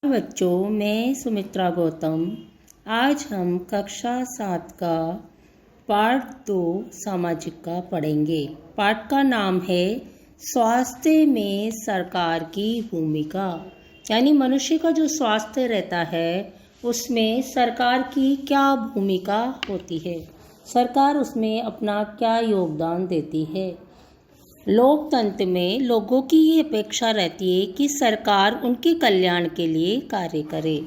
बच्चों, मैं सुमित्रा गौतम। आज हम कक्षा 7 का पाठ 2 सामाजिक का पढ़ेंगे। पाठ का नाम है स्वास्थ्य में सरकार की भूमिका। यानी मनुष्य का जो स्वास्थ्य रहता है उसमें सरकार की क्या भूमिका होती है, सरकार उसमें अपना क्या योगदान देती है। लोकतंत्र में लोगों की ये अपेक्षा रहती है कि सरकार उनके कल्याण के लिए कार्य करे।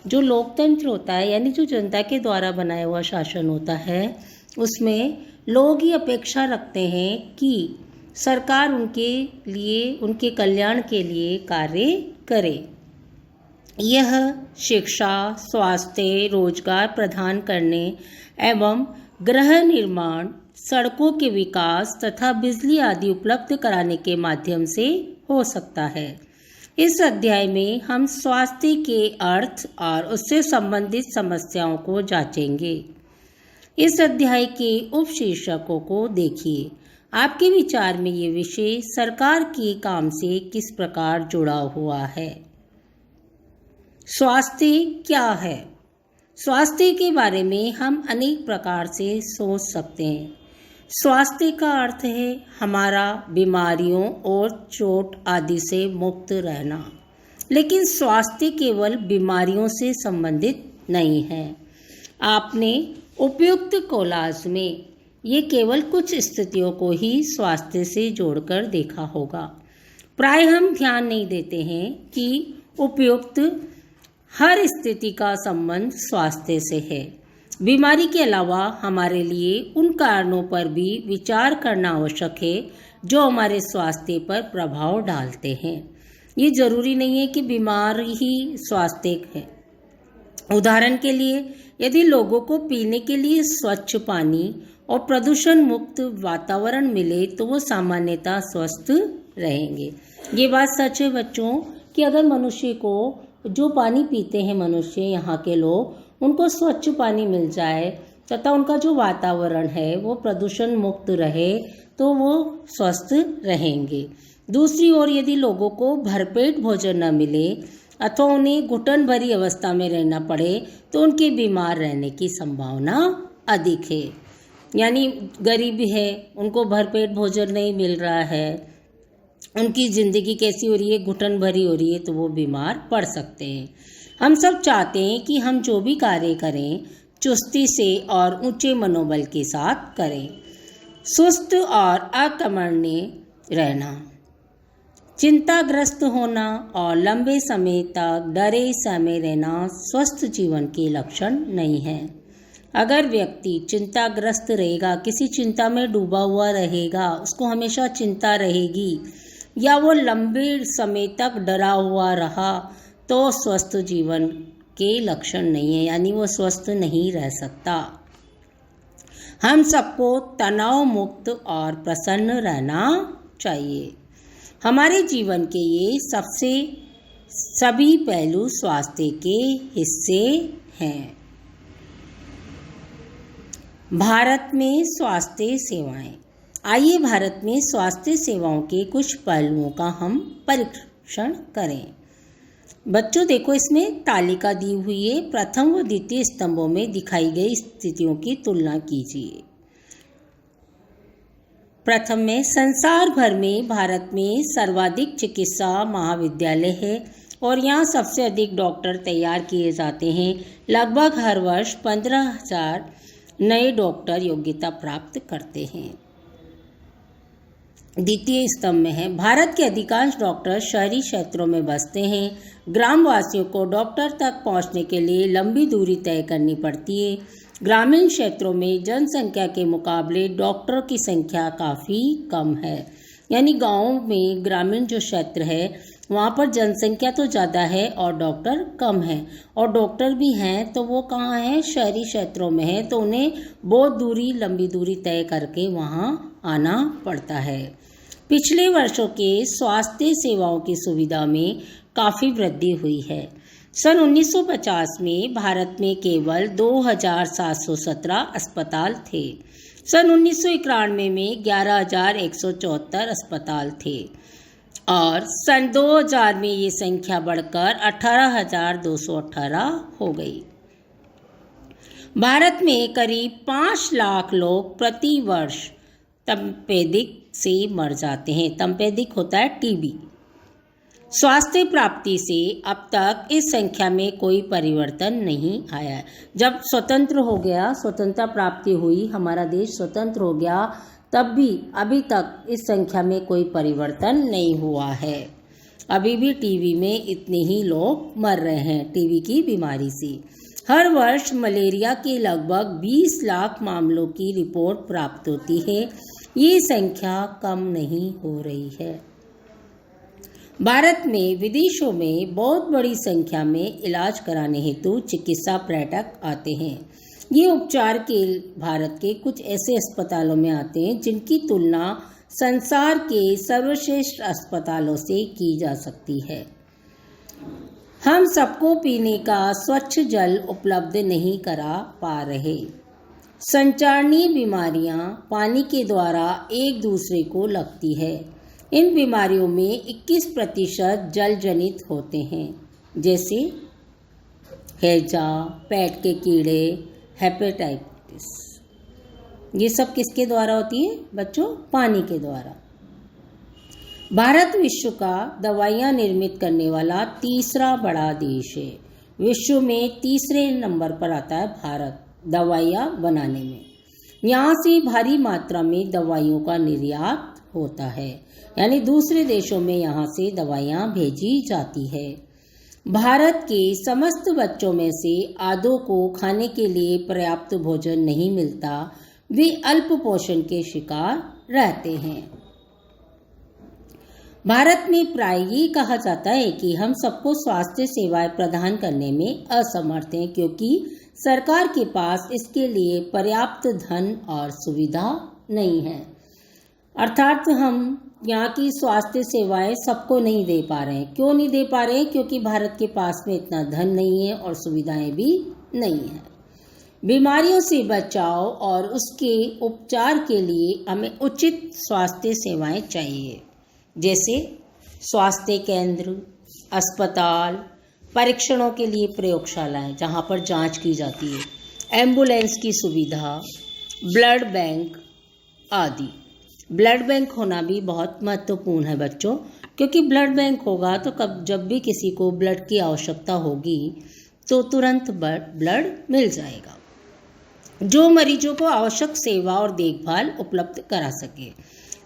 जो लोकतंत्र होता है यानी जो जनता के द्वारा बनाया हुआ शासन होता है, उसमें लोग ये अपेक्षा रखते हैं कि सरकार उनके लिए, उनके कल्याण के लिए कार्य करे। यह शिक्षा, स्वास्थ्य, रोजगार प्रदान करने एवं गृह निर्माण, सड़कों के विकास तथा बिजली आदि उपलब्ध कराने के माध्यम से हो सकता है। इस अध्याय में हम स्वास्थ्य के अर्थ और उससे संबंधित समस्याओं को जांचेंगे। इस अध्याय के उपशीर्षकों को देखिए। आपके विचार में ये विषय सरकार के काम से किस प्रकार जुड़ा हुआ है? स्वास्थ्य क्या है? स्वास्थ्य के बारे में हम अनेक प्रकार से सोच सकते हैं। स्वास्थ्य का अर्थ है हमारा बीमारियों और चोट आदि से मुक्त रहना। लेकिन स्वास्थ्य केवल बीमारियों से संबंधित नहीं है। आपने उपयुक्त कोलाज में ये केवल कुछ स्थितियों को ही स्वास्थ्य से जोड़कर देखा होगा। प्राय हम ध्यान नहीं देते हैं कि उपयुक्त हर स्थिति का संबंध स्वास्थ्य से है। बीमारी के अलावा हमारे लिए उन कारणों पर भी विचार करना आवश्यक है जो हमारे स्वास्थ्य पर प्रभाव डालते हैं। ये जरूरी नहीं है कि बीमार ही स्वास्थ्य है। उदाहरण के लिए, यदि लोगों को पीने के लिए स्वच्छ पानी और प्रदूषण मुक्त वातावरण मिले तो वो सामान्यतः स्वस्थ रहेंगे। ये बात सच है बच्चों कि अगर मनुष्य को, जो पानी पीते हैं मनुष्य, यहाँ के लोग, उनको स्वच्छ पानी मिल जाए तथा उनका जो वातावरण है वो प्रदूषण मुक्त रहे तो वो स्वस्थ रहेंगे। दूसरी ओर यदि लोगों को भरपेट भोजन न मिले अथवा उन्हें घुटन भरी अवस्था में रहना पड़े तो उनके बीमार रहने की संभावना अधिक है। यानी गरीब है, उनको भरपेट भोजन नहीं मिल रहा है, उनकी ज़िंदगी कैसी हो रही है, घुटन भरी हो रही है, तो वो बीमार पड़ सकते हैं। हम सब चाहते हैं कि हम जो भी कार्य करें चुस्ती से और ऊंचे मनोबल के साथ करें। सुस्त और अकर्मण्य रहना, चिंताग्रस्त होना और लंबे समय तक डरे समय रहना स्वस्थ जीवन के लक्षण नहीं है। अगर व्यक्ति चिंताग्रस्त रहेगा, किसी चिंता में डूबा हुआ रहेगा, उसको हमेशा चिंता रहेगी, या वो लंबे समय तक डरा हुआ रहा, तो स्वस्थ जीवन के लक्षण नहीं है, यानी वो स्वस्थ नहीं रह सकता। हम सबको तनाव मुक्त और प्रसन्न रहना चाहिए। हमारे जीवन के ये सभी पहलू स्वास्थ्य के हिस्से हैं। भारत में स्वास्थ्य सेवाएं। आइए भारत में स्वास्थ्य सेवाओं के कुछ पहलुओं का हम परीक्षण करें। बच्चों देखो, इसमें तालिका दी हुई है। प्रथम व द्वितीय स्तंभों में दिखाई गई स्थितियों की तुलना कीजिए। प्रथम में, संसार भर में भारत में सर्वाधिक चिकित्सा महाविद्यालय है और यहाँ सबसे अधिक डॉक्टर तैयार किए जाते हैं। लगभग हर वर्ष 15,000 नए डॉक्टर योग्यता प्राप्त करते हैं। द्वितीय स्तंभ में है, भारत के अधिकांश डॉक्टर शहरी क्षेत्रों में बसते हैं। ग्रामवासियों को डॉक्टर तक पहुंचने के लिए लंबी दूरी तय करनी पड़ती है। ग्रामीण क्षेत्रों में जनसंख्या के मुकाबले डॉक्टरों की संख्या काफ़ी कम है। यानी गाँव में, ग्रामीण जो क्षेत्र है वहाँ पर जनसंख्या तो ज़्यादा है और डॉक्टर कम है, और डॉक्टर भी हैं तो वो कहाँ हैं, शहरी क्षेत्रों में है, तो उन्हें बहुत लंबी दूरी तय करके वहाँ आना पड़ता है। पिछले वर्षों के स्वास्थ्य सेवाओं की सुविधा में काफ़ी वृद्धि हुई है। सन 1950 में भारत में केवल 2,717 अस्पताल थे। सन 1991 में 11,174 अस्पताल थे। और सन 2000 में ये संख्या बढ़कर 18,218 हो गई। भारत में करीब 5 लाख लोग प्रति वर्ष तपेदिक से मर जाते हैं। तपेदिक होता है टीबी। स्वास्थ्य प्राप्ति से अब तक इस संख्या में कोई परिवर्तन नहीं आया है। जब स्वतंत्र हो गया, स्वतंत्रता प्राप्ति हुई, हमारा देश स्वतंत्र हो गया, तब भी अभी तक इस संख्या में कोई परिवर्तन नहीं हुआ है। अभी भी टीबी में इतने ही लोग मर रहे हैं टीबी की बीमारी से। हर वर्ष मलेरिया के लगभग 20 लाख मामलों की रिपोर्ट प्राप्त होती है। ये संख्या कम नहीं हो रही है। भारत में विदेशों में बहुत बड़ी संख्या में इलाज कराने हेतु चिकित्सा पर्यटक आते हैं। ये उपचार के भारत के कुछ ऐसे अस्पतालों में आते हैं जिनकी तुलना संसार के सर्वश्रेष्ठ अस्पतालों से की जा सकती है। हम सबको पीने का स्वच्छ जल उपलब्ध नहीं करा पा रहे। संचारणीय बीमारियां पानी के द्वारा एक दूसरे को लगती है। इन बीमारियों में 21% जल जनित होते हैं, जैसे हैजा, पेट के कीड़े, हेपेटाइटिस। ये सब किसके द्वारा होती है बच्चों? पानी के द्वारा। भारत विश्व का दवाइयाँ निर्मित करने वाला तीसरा बड़ा देश है। विश्व में तीसरे नंबर पर आता है भारत दवाइयाँ बनाने में। यहाँ से भारी मात्रा में दवाइयों का निर्यात होता है, यानी दूसरे देशों में यहाँ से दवाइयाँ भेजी जाती है। भारत के समस्त बच्चों में से आधों को खाने के लिए पर्याप्त भोजन नहीं मिलता। वे अल्प पोषण के शिकार रहते हैं। भारत में प्राय ये कहा जाता है कि हम सबको स्वास्थ्य सेवाएं प्रदान करने में असमर्थ हैं, क्योंकि सरकार के पास इसके लिए पर्याप्त धन और सुविधा नहीं है। अर्थात हम यहाँ की स्वास्थ्य सेवाएं सबको नहीं दे पा रहे हैं। क्यों नहीं दे पा रहे हैं? क्योंकि भारत के पास में इतना धन नहीं है और सुविधाएं भी नहीं है। बीमारियों से बचाव और उसके उपचार के लिए हमें उचित स्वास्थ्य सेवाएं चाहिए, जैसे स्वास्थ्य केंद्र, अस्पताल, परीक्षणों के लिए प्रयोगशालाएं जहां पर जांच की जाती है, एम्बुलेंस की सुविधा, ब्लड बैंक आदि। ब्लड बैंक होना भी बहुत महत्वपूर्ण है बच्चों, क्योंकि ब्लड बैंक होगा तो जब भी किसी को ब्लड की आवश्यकता होगी तो तुरंत ब्लड मिल जाएगा, जो मरीजों को आवश्यक सेवा और देखभाल उपलब्ध करा सके।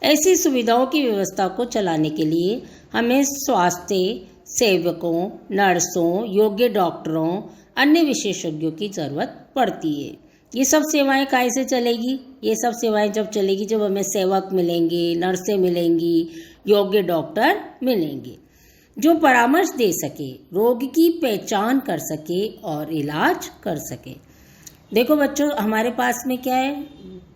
ऐसी सुविधाओं की व्यवस्था को चलाने के लिए हमें स्वास्थ्य सेवकों, नर्सों, योग्य डॉक्टरों, अन्य विशेषज्ञों की जरूरत पड़ती है। ये सब सेवाएं काहे से चलेगी? ये सब सेवाएं जब चलेगी जब हमें सेवक मिलेंगे, नर्सें मिलेंगी, योग्य डॉक्टर मिलेंगे जो परामर्श दे सके, रोग की पहचान कर सके और इलाज कर सके। देखो बच्चों, हमारे पास में क्या है?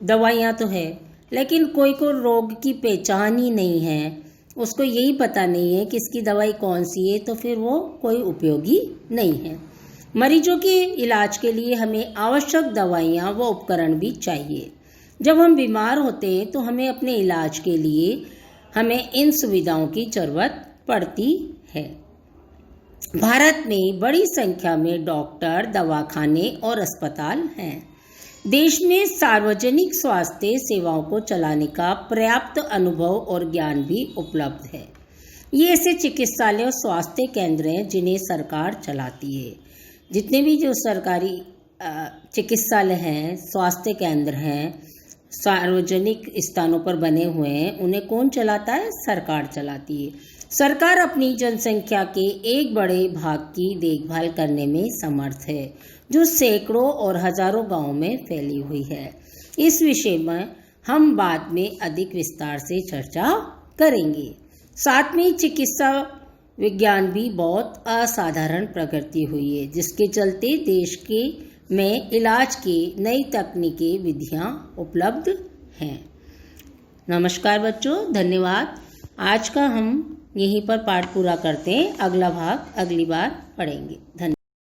दवाइयाँ तो है, लेकिन कोई को रोग की पहचान ही नहीं है, उसको यही पता नहीं है कि इसकी दवाई कौन सी है, तो फिर वो कोई उपयोगी नहीं है। मरीजों के इलाज के लिए हमें आवश्यक दवाइयाँ व उपकरण भी चाहिए। जब हम बीमार होते हैं तो हमें अपने इलाज के लिए हमें इन सुविधाओं की जरूरत पड़ती है। भारत में बड़ी संख्या में डॉक्टर, दवाखाने और अस्पताल हैं। देश में सार्वजनिक स्वास्थ्य सेवाओं को चलाने का पर्याप्त अनुभव और ज्ञान भी उपलब्ध है। ये ऐसे चिकित्सालय और स्वास्थ्य केंद्र हैं जिन्हें सरकार चलाती है। जितने भी जो सरकारी चिकित्सालय हैं, स्वास्थ्य केंद्र हैं, सार्वजनिक स्थानों पर बने हुए हैं, उन्हें कौन चलाता है? सरकार चलाती है। सरकार अपनी जनसंख्या के एक बड़े भाग की देखभाल करने में समर्थ है, जो सैकड़ों और हजारों गांवों में फैली हुई है। इस विषय में हम बाद में अधिक विस्तार से चर्चा करेंगे। साथ में चिकित्सा विज्ञान भी बहुत असाधारण प्रगति हुई है, जिसके चलते देश के में इलाज की नई तकनीकी विधियां उपलब्ध हैं। नमस्कार बच्चों, धन्यवाद। आज का हम यहीं पर पाठ पूरा करते हैं। अगला भाग अगली बार पढ़ेंगे। धन्यवाद।